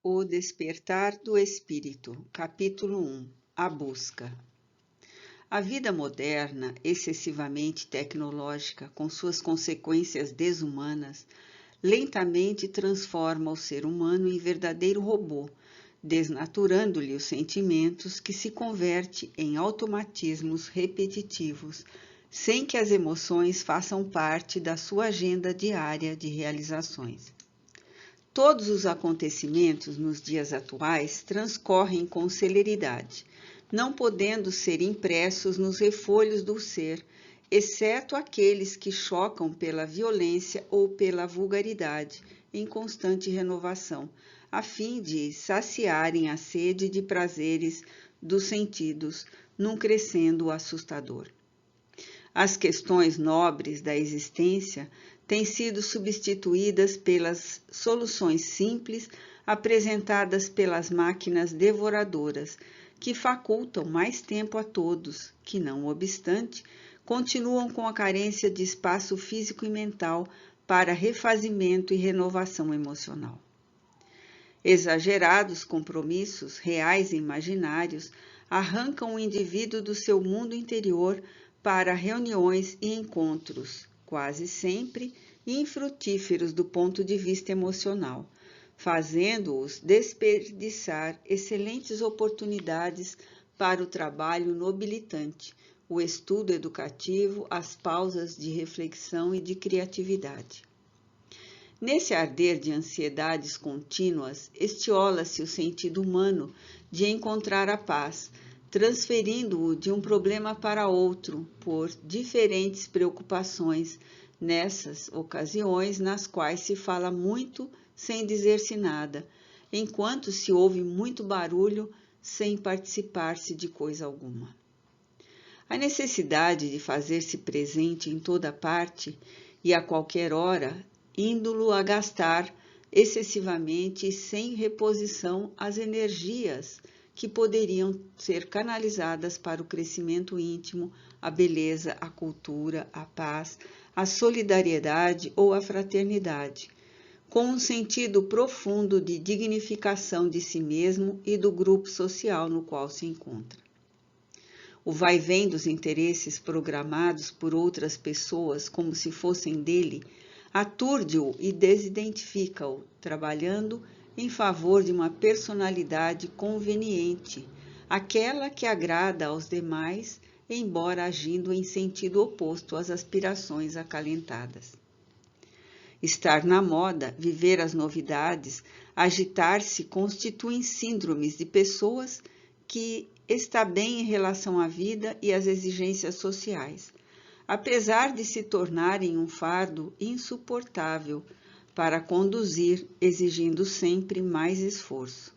O Despertar do Espírito, capítulo 1, A Busca. A vida moderna, excessivamente tecnológica, com suas consequências desumanas, lentamente transforma o ser humano em verdadeiro robô, desnaturando-lhe os sentimentos que se converte em automatismos repetitivos, sem que as emoções façam parte da sua agenda diária de realizações. Todos os acontecimentos nos dias atuais transcorrem com celeridade, não podendo ser impressos nos refolhos do ser, exceto aqueles que chocam pela violência ou pela vulgaridade, em constante renovação, a fim de saciarem a sede de prazeres dos sentidos, num crescendo assustador. As questões nobres da existência têm sido substituídas pelas soluções simples apresentadas pelas máquinas devoradoras, que facultam mais tempo a todos, que, não obstante, continuam com a carência de espaço físico e mental para refazimento e renovação emocional. Exagerados compromissos, reais e imaginários, arrancam o indivíduo do seu mundo interior para reuniões e encontros, quase sempre infrutíferos do ponto de vista emocional, fazendo-os desperdiçar excelentes oportunidades para o trabalho nobilitante, o estudo educativo, as pausas de reflexão e de criatividade. Nesse arder de ansiedades contínuas, estiola-se o sentido humano de encontrar a paz, transferindo-o de um problema para outro por diferentes preocupações, nessas ocasiões nas quais se fala muito sem dizer-se nada, enquanto se ouve muito barulho sem participar-se de coisa alguma. A necessidade de fazer-se presente em toda parte e a qualquer hora, indo-lo a gastar excessivamente e sem reposição as energias que poderiam ser canalizadas para o crescimento íntimo, a beleza, a cultura, a paz, a solidariedade ou a fraternidade, com um sentido profundo de dignificação de si mesmo e do grupo social no qual se encontra. O vai-vem dos interesses programados por outras pessoas como se fossem dele, aturde-o e desidentifica-o, trabalhando em favor de uma personalidade conveniente, aquela que agrada aos demais, embora agindo em sentido oposto às aspirações acalentadas. Estar na moda, viver as novidades, agitar-se constituem síndromes de pessoas que está bem em relação à vida e às exigências sociais, apesar de se tornarem um fardo insuportável para conduzir, exigindo sempre mais esforço.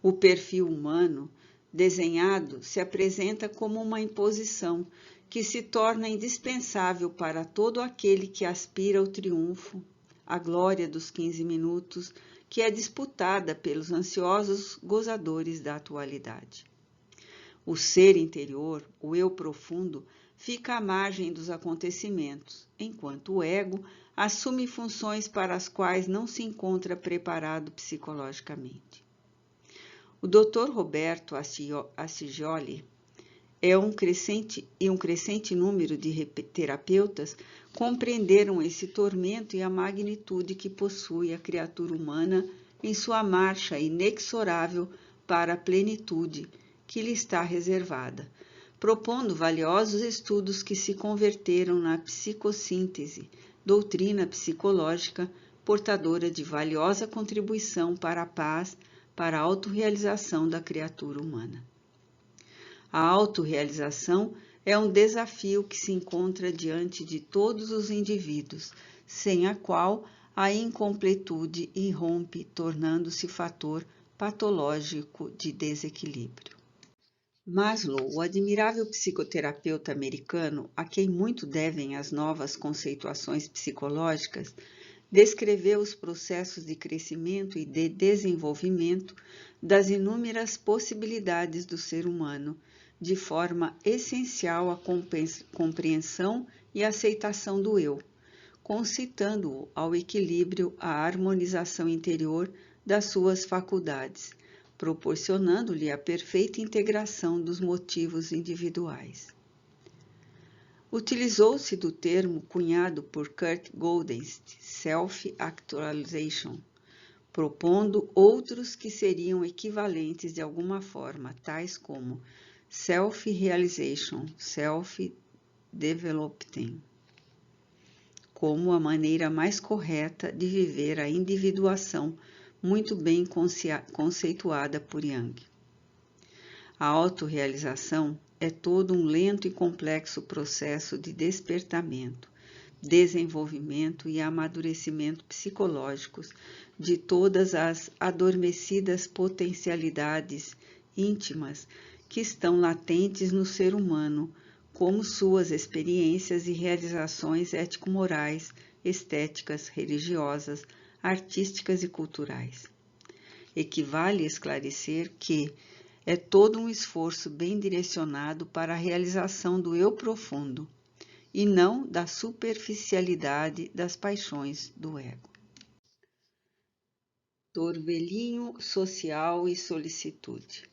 O perfil humano desenhado se apresenta como uma imposição que se torna indispensável para todo aquele que aspira ao triunfo, à glória dos 15 minutos, que é disputada pelos ansiosos gozadores da atualidade. O ser interior, o eu profundo, fica à margem dos acontecimentos, enquanto o ego assume funções para as quais não se encontra preparado psicologicamente. O Dr. Roberto Ascioli um crescente número de terapeutas compreenderam esse tormento e a magnitude que possui a criatura humana em sua marcha inexorável para a plenitude que lhe está reservada, propondo valiosos estudos que se converteram na psicossíntese, doutrina psicológica portadora de valiosa contribuição para a paz, para a autorrealização da criatura humana. A autorrealização é um desafio que se encontra diante de todos os indivíduos, sem a qual a incompletude irrompe, tornando-se fator patológico de desequilíbrio. Maslow, o admirável psicoterapeuta americano, a quem muito devem as novas conceituações psicológicas, descreveu os processos de crescimento e de desenvolvimento das inúmeras possibilidades do ser humano, de forma essencial à compreensão e aceitação do eu, concitando-o ao equilíbrio, à harmonização interior, das suas faculdades, proporcionando-lhe a perfeita integração dos motivos individuais. Utilizou-se do termo cunhado por Kurt Goldenstein, self-actualization, propondo outros que seriam equivalentes de alguma forma, tais como self-realization, self-development, como a maneira mais correta de viver a individuação, muito bem conceituada por Jung. A autorrealização é todo um lento e complexo processo de despertamento, desenvolvimento e amadurecimento psicológicos de todas as adormecidas potencialidades íntimas que estão latentes no ser humano, como suas experiências e realizações ético-morais, estéticas, religiosas, artísticas e culturais. Equivale esclarecer que é todo um esforço bem direcionado para a realização do eu profundo, e não da superficialidade das paixões do ego. Torvelinho social e solicitude.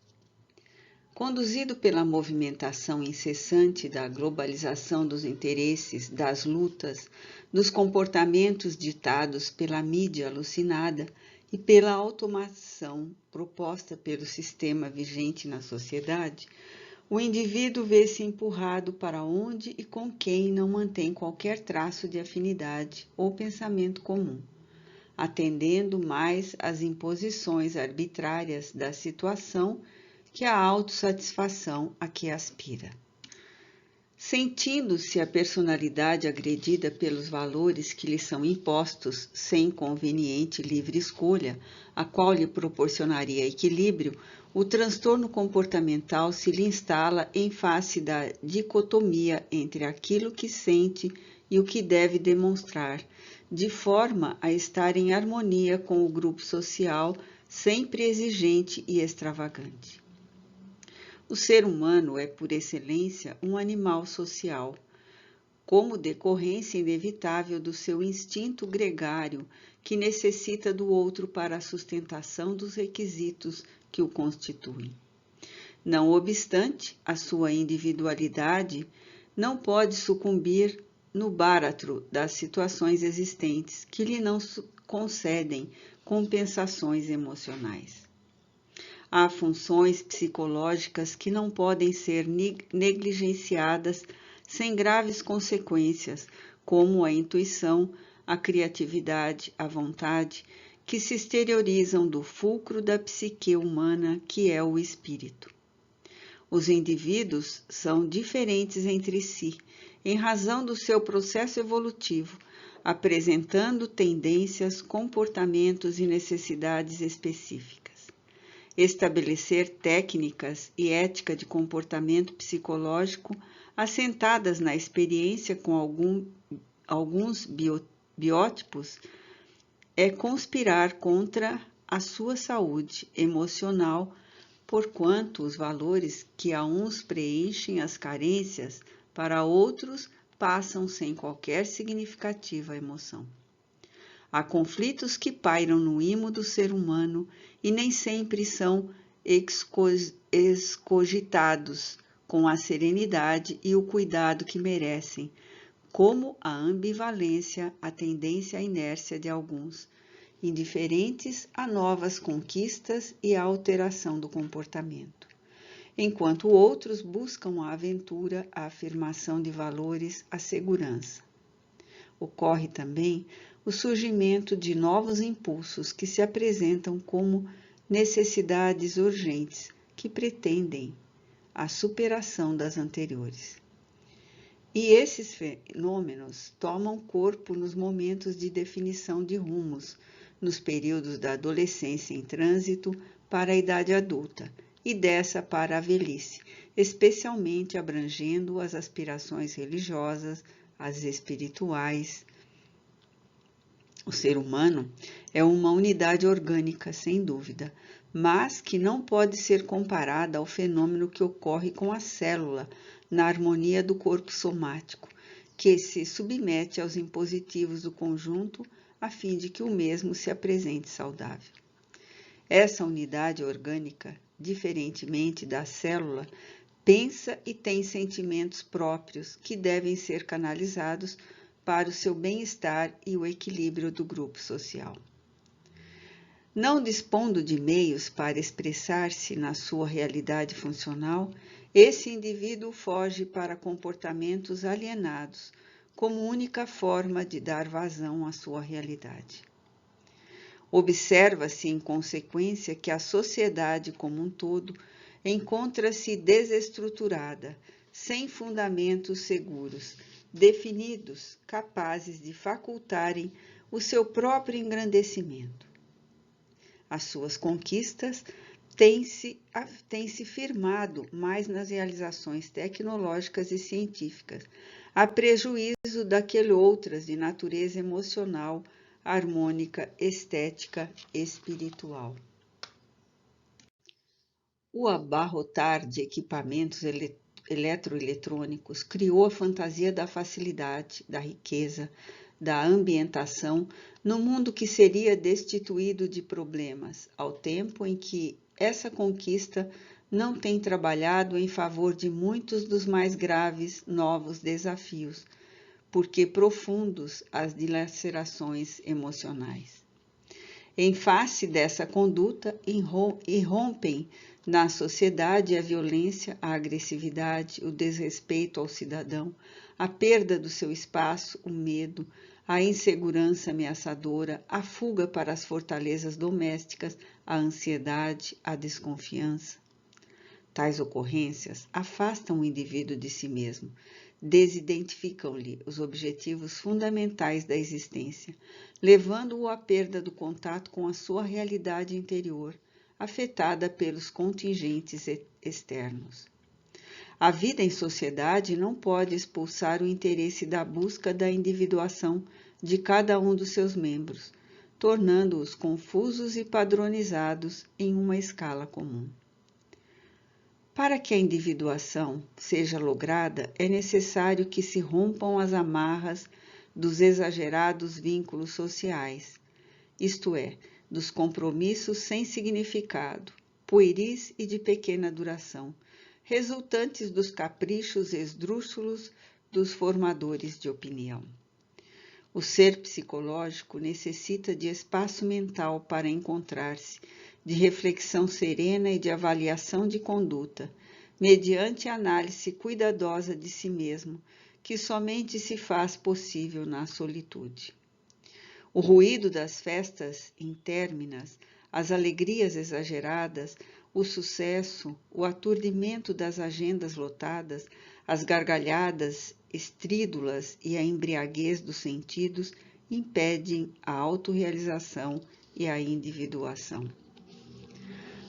Conduzido pela movimentação incessante da globalização dos interesses, das lutas, dos comportamentos ditados pela mídia alucinada e pela automação proposta pelo sistema vigente na sociedade, o indivíduo vê-se empurrado para onde e com quem não mantém qualquer traço de afinidade ou pensamento comum, atendendo mais às imposições arbitrárias da situação que à autossatisfação a que aspira. Sentindo-se a personalidade agredida pelos valores que lhe são impostos sem conveniente livre escolha, a qual lhe proporcionaria equilíbrio, o transtorno comportamental se lhe instala em face da dicotomia entre aquilo que sente e o que deve demonstrar, de forma a estar em harmonia com o grupo social, sempre exigente e extravagante. O ser humano é, por excelência, um animal social, como decorrência inevitável do seu instinto gregário, que necessita do outro para a sustentação dos requisitos que o constituem. Não obstante, a sua individualidade não pode sucumbir no báratro das situações existentes, que lhe não concedem compensações emocionais. Há funções psicológicas que não podem ser negligenciadas sem graves consequências, como a intuição, a criatividade, a vontade, que se exteriorizam do fulcro da psique humana, que é o espírito. Os indivíduos são diferentes entre si, em razão do seu processo evolutivo, apresentando tendências, comportamentos e necessidades específicas. Estabelecer técnicas e ética de comportamento psicológico assentadas na experiência com alguns biótipos é conspirar contra a sua saúde emocional, porquanto os valores que a uns preenchem as carências, para outros passam sem qualquer significativa emoção. Há conflitos que pairam no imo do ser humano e nem sempre são excogitados com a serenidade e o cuidado que merecem, como a ambivalência, a tendência à inércia de alguns, indiferentes a novas conquistas e a alteração do comportamento, enquanto outros buscam a aventura, a afirmação de valores, a segurança. Ocorre também o surgimento de novos impulsos que se apresentam como necessidades urgentes que pretendem a superação das anteriores. E esses fenômenos tomam corpo nos momentos de definição de rumos, nos períodos da adolescência em trânsito para a idade adulta e dessa para a velhice, especialmente abrangendo as aspirações religiosas, as espirituais. O ser humano é uma unidade orgânica, sem dúvida, mas que não pode ser comparada ao fenômeno que ocorre com a célula na harmonia do corpo somático, que se submete aos impositivos do conjunto a fim de que o mesmo se apresente saudável. Essa unidade orgânica, diferentemente da célula, pensa e tem sentimentos próprios que devem ser canalizados para o seu bem-estar e o equilíbrio do grupo social. Não dispondo de meios para expressar-se na sua realidade funcional, esse indivíduo foge para comportamentos alienados, como única forma de dar vazão à sua realidade. Observa-se, em consequência, que a sociedade como um todo encontra-se desestruturada, sem fundamentos seguros, definidos, capazes de facultarem o seu próprio engrandecimento. As suas conquistas têm se firmado mais nas realizações tecnológicas e científicas, a prejuízo daquelas outras de natureza emocional, harmônica, estética, espiritual. O abarrotar de equipamentos eletroeletrônicos criou a fantasia da facilidade, da riqueza, da ambientação no mundo que seria destituído de problemas, ao tempo em que essa conquista não tem trabalhado em favor de muitos dos mais graves novos desafios, porque profundos as dilacerações emocionais. Em face dessa conduta, irrompem na sociedade a violência, a agressividade, o desrespeito ao cidadão, a perda do seu espaço, o medo, a insegurança ameaçadora, a fuga para as fortalezas domésticas, a ansiedade, a desconfiança. Tais ocorrências afastam o indivíduo de si mesmo, desidentificam-lhe os objetivos fundamentais da existência, levando-o à perda do contato com a sua realidade interior, afetada pelos contingentes externos. A vida em sociedade não pode expulsar o interesse da busca da individuação de cada um dos seus membros, tornando-os confusos e padronizados em uma escala comum. Para que a individuação seja lograda, é necessário que se rompam as amarras dos exagerados vínculos sociais, isto é, dos compromissos sem significado, pueris e de pequena duração, resultantes dos caprichos esdrúxulos dos formadores de opinião. O ser psicológico necessita de espaço mental para encontrar-se, de reflexão serena e de avaliação de conduta, mediante análise cuidadosa de si mesmo, que somente se faz possível na solitude. O ruído das festas intérminas, as alegrias exageradas, o sucesso, o aturdimento das agendas lotadas, as gargalhadas estrídulas e a embriaguez dos sentidos impedem a autorrealização e a individuação.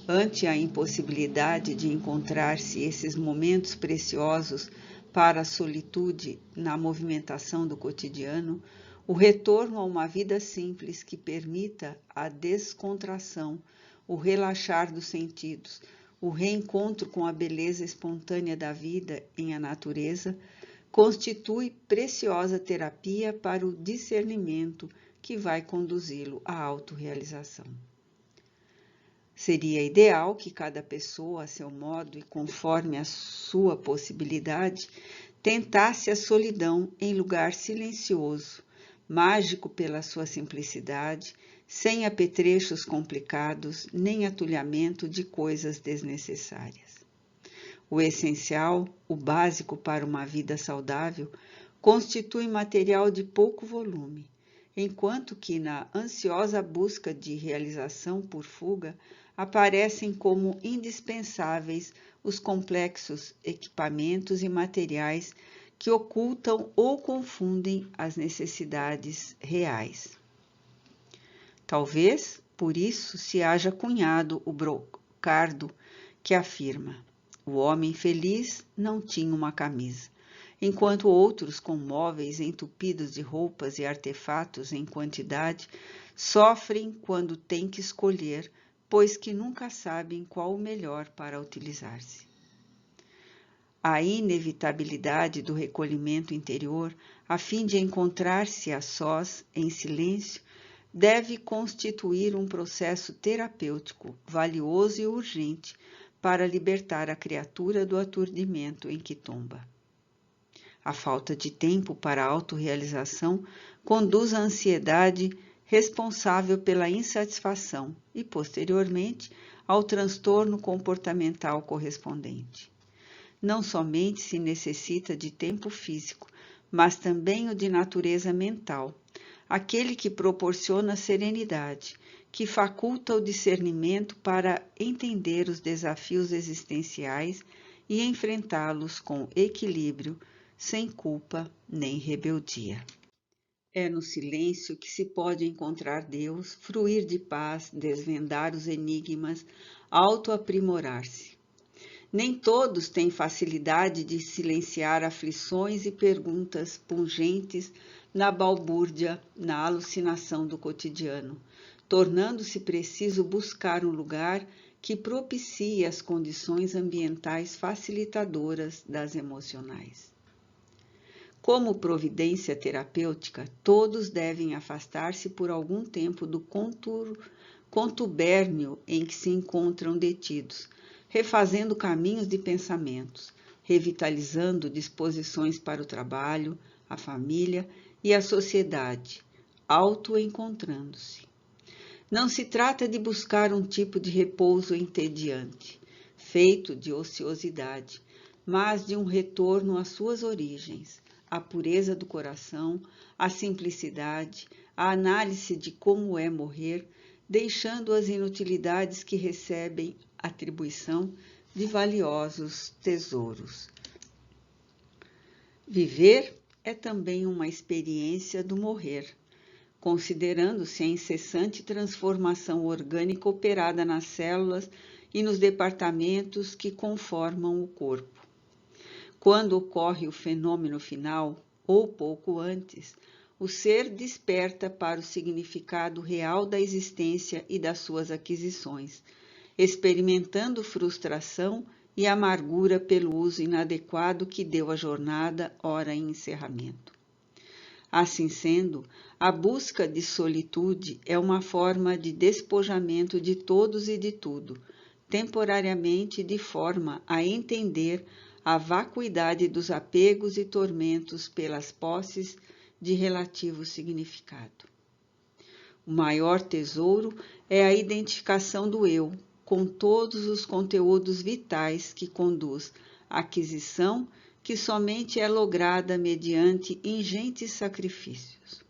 Ante a impossibilidade de encontrar-se esses momentos preciosos para a solitude na movimentação do cotidiano, o retorno a uma vida simples que permita a descontração, o relaxar dos sentidos, o reencontro com a beleza espontânea da vida em a natureza, constitui preciosa terapia para o discernimento que vai conduzi-lo à autorrealização. Seria ideal que cada pessoa, a seu modo e conforme a sua possibilidade, tentasse a solidão em lugar silencioso, mágico pela sua simplicidade, sem apetrechos complicados, nem atulhamento de coisas desnecessárias. O essencial, o básico para uma vida saudável, constitui material de pouco volume, enquanto que na ansiosa busca de realização por fuga, aparecem como indispensáveis os complexos equipamentos e materiais que ocultam ou confundem as necessidades reais. Talvez, por isso, se haja cunhado o brocardo que afirma: o homem feliz não tinha uma camisa, enquanto outros com móveis entupidos de roupas e artefatos em quantidade sofrem quando têm que escolher, pois que nunca sabem qual o melhor para utilizar-se. A inevitabilidade do recolhimento interior, a fim de encontrar-se a sós, em silêncio, deve constituir um processo terapêutico valioso e urgente para libertar a criatura do aturdimento em que tomba. A falta de tempo para a autorrealização conduz à ansiedade responsável pela insatisfação e, posteriormente, ao transtorno comportamental correspondente. Não somente se necessita de tempo físico, mas também o de natureza mental, aquele que proporciona serenidade, que faculta o discernimento para entender os desafios existenciais e enfrentá-los com equilíbrio, sem culpa nem rebeldia. É no silêncio que se pode encontrar Deus, fruir de paz, desvendar os enigmas, autoaprimorar-se. Nem todos têm facilidade de silenciar aflições e perguntas pungentes na balbúrdia, na alucinação do cotidiano, tornando-se preciso buscar um lugar que propicie as condições ambientais facilitadoras das emocionais. Como providência terapêutica, todos devem afastar-se por algum tempo do contubérnio em que se encontram detidos, refazendo caminhos de pensamentos, revitalizando disposições para o trabalho, a família e a sociedade, auto-encontrando-se. Não se trata de buscar um tipo de repouso entediante, feito de ociosidade, mas de um retorno às suas origens, à pureza do coração, à simplicidade, à análise de como é morrer, deixando as inutilidades que recebem atribuição de valiosos tesouros. Viver é também uma experiência do morrer, considerando-se a incessante transformação orgânica operada nas células e nos departamentos que conformam o corpo. Quando ocorre o fenômeno final, ou pouco antes, o ser desperta para o significado real da existência e das suas aquisições, experimentando frustração e amargura pelo uso inadequado que deu à jornada, ora em encerramento. Assim sendo, a busca de solitude é uma forma de despojamento de todos e de tudo, temporariamente de forma a entender a vacuidade dos apegos e tormentos pelas posses de relativo significado. O maior tesouro é a identificação do eu, com todos os conteúdos vitais que conduz à aquisição que somente é lograda mediante ingentes sacrifícios.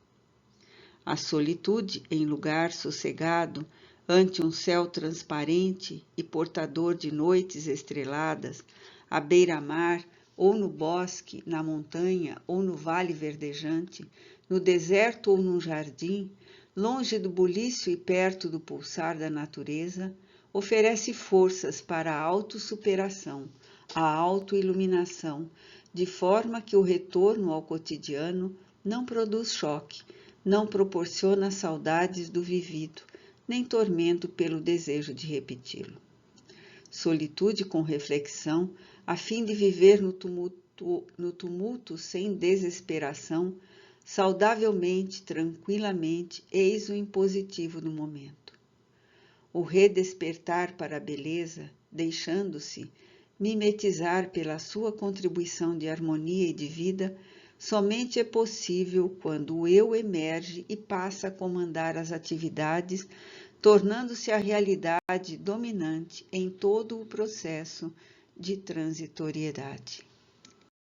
A solitude em lugar sossegado, ante um céu transparente e portador de noites estreladas, à beira-mar, ou no bosque, na montanha ou no vale verdejante, no deserto ou num jardim, longe do bulício e perto do pulsar da natureza, oferece forças para a autossuperação, a autoiluminação, de forma que o retorno ao cotidiano não produz choque, não proporciona saudades do vivido, nem tormento pelo desejo de repeti-lo. Solitude com reflexão, a fim de viver no tumulto sem desesperação, saudavelmente, tranquilamente, eis o impositivo do momento. O redespertar para a beleza, deixando-se mimetizar pela sua contribuição de harmonia e de vida, somente é possível quando o eu emerge e passa a comandar as atividades, tornando-se a realidade dominante em todo o processo de transitoriedade.